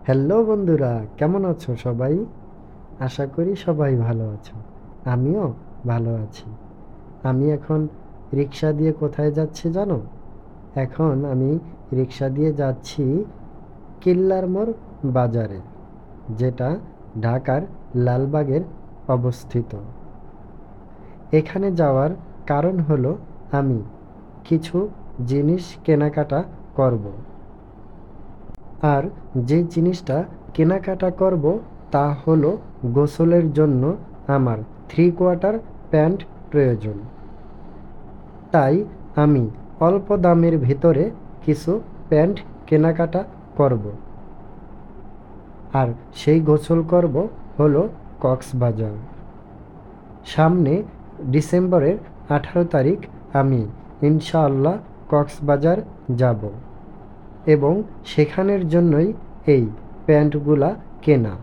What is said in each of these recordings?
Hello বন্ধুরা, কেমন আছো সবাই? আশা করি সবাই ভালো আছো। আমিও ভালো আছি। আমি এখন রিক্সা দিয়ে কোথায় যাচ্ছি জানো? এখন আমি রিক্সা দিয়ে যাচ্ছি কিল্লার মোড় বাজারে, যেটা ঢাকার লালবাগের অবস্থিত। এখানে যাওয়ার কারণ হলো আমি কিছু জিনিস কেনাকাটা করব। আর যে জিনিসটা কেনাকাটা করব তা হলো গোসলের জন্য আমার 3/4 প্যান্ট প্রয়োজন। তাই আমি অল্প দামের ভিতরে কিছু প্যান্ট কেনাকাটা করব। আর সেই গোসল করব হলো কক্সবাজার। সামনে ডিসেম্বরের 18 তারিখ আমি ইনশাআল্লাহ কক্সবাজার যাব এবং সেখানের জন্যই এই প্যান্টগুলা কেনা।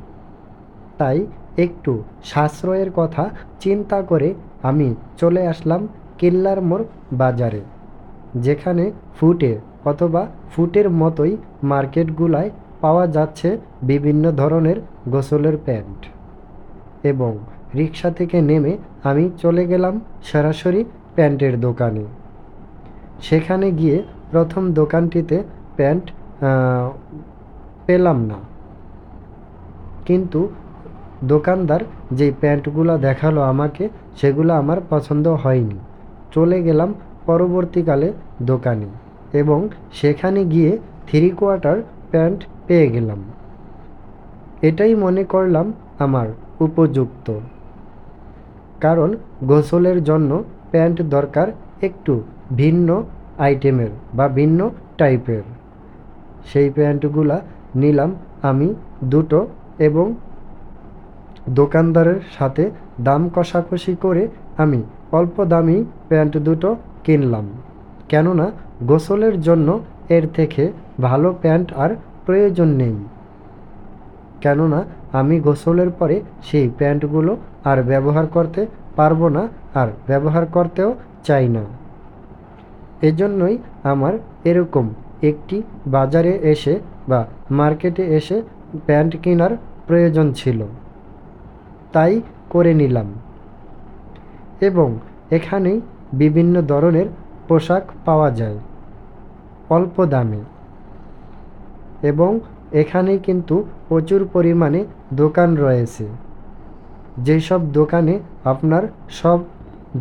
তাই একটু সাশ্রয়ের কথা চিন্তা করে আমি চলে আসলাম কিল্লার মোড় বাজারে, যেখানে ফুটে অথবা ফুটের মতোই মার্কেটগুলায় পাওয়া যাচ্ছে বিভিন্ন ধরনের গোসলের প্যান্ট। এবং রিক্সা থেকে নেমে আমি চলে গেলাম সরাসরি প্যান্টের দোকানে। সেখানে গিয়ে প্রথম দোকানটিতে প্যান্ট পেলাম না, কিন্তু দোকানদার যেই প্যান্টগুলো দেখালো আমাকে সেগুলো আমার পছন্দ হয়নি। চলে গেলাম পরবর্তীকালে দোকানে এবং সেখানে গিয়ে 3/4 প্যান্ট পেয়ে গেলাম। এটাই মনে করলাম আমার উপযুক্ত, কারণ গোসলের জন্য প্যান্ট দরকার একটু ভিন্ন আইটেমের বা ভিন্ন টাইপের। সেই প্যান্টগুলা নিলাম আমি দুটো এবং দোকানদারের সাথে দাম কষাকষি করে আমি অল্প দামি প্যান্ট দুটো কিনলাম। কেননা গোসলের জন্য এর থেকে ভালো প্যান্ট আর প্রয়োজন নেই। কেননা আমি গোসলের পরে সেই প্যান্টগুলো আর ব্যবহার করতে পারবো না, আর ব্যবহার করতেও চাই না। এজন্যই আমার এরকম একটি বাজারে এসে বা মার্কেটে এসে প্যান্ট কেনার প্রয়োজন ছিল, তাই করে নিলাম। এবং এখানেই বিভিন্ন ধরনের পোশাক পাওয়া যায় অল্প দামে। এবং এখানেই কিন্তু প্রচুর পরিমাণে দোকান রয়েছে, যেসব দোকানে আপনার সব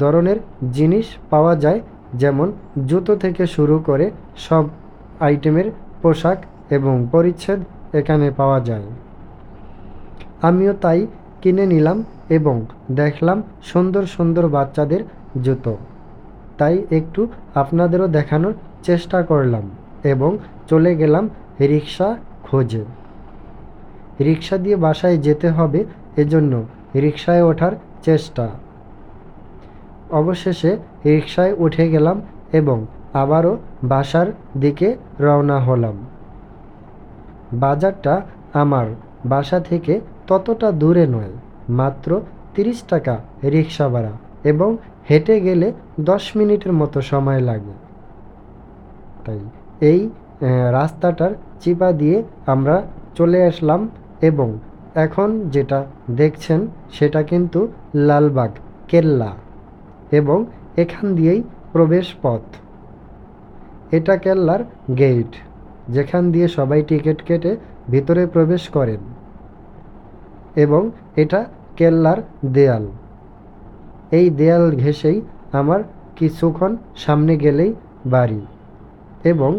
ধরনের জিনিস পাওয়া যায়, যেমন জুতো থেকে শুরু করে সব আইটেমের পোশাক এবং পরিচ্ছদ এখানে পাওয়া যায়। আমিও তাই কিনে নিলাম এবং দেখলাম সুন্দর সুন্দর বাচ্চাদের জুতো, তাই একটু আপনাদেরও দেখানোর চেষ্টা করলাম এবং চলে গেলাম রিক্সা খোঁজে। রিক্সা দিয়ে বাসায় যেতে হবে, এজন্য রিক্সায় ওঠার চেষ্টা। অবশেষে রিক্সায় উঠে গেলাম এবং আবারও বাসার দিকে রওনা হলাম। বাজারটা আমার বাসা থেকে ততটা দূরে নয়, মাত্র 30 টাকা রিক্সা ভাড়া এবং হেঁটে গেলে 10 মিনিটের মতো সময় লাগে। তাই এই রাস্তাটার চিপা দিয়ে আমরা চলে আসলাম এবং এখন যেটা দেখছেন সেটা কিন্তু লালবাগ কেল্লা এবং এখান দিয়েই প্রবেশ পথ। এটা কেল্লার গেট, যেখান দিয়ে সবাই টিকিট কেটে ভিতরে প্রবেশ করেন। এবং এটা কেল্লার দেয়াল। এই দেয়াল ঘেঁষেই আমার কিছুক্ষণ সামনে গেলেই বাড়ি। এবং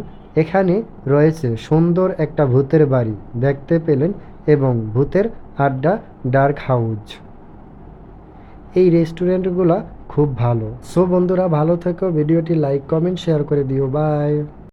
এখানে রয়েছে সুন্দর একটা ভূতের বাড়ি, দেখতে পেলেন, এবং ভূতের আড্ডা ডার্ক হাউস। এই রেস্টুরেন্টগুলা খুব ভালো। সো বন্ধুরা, ভালো থেকো, ভিডিওটি লাইক কমেন্ট শেয়ার করে দিও। বাই।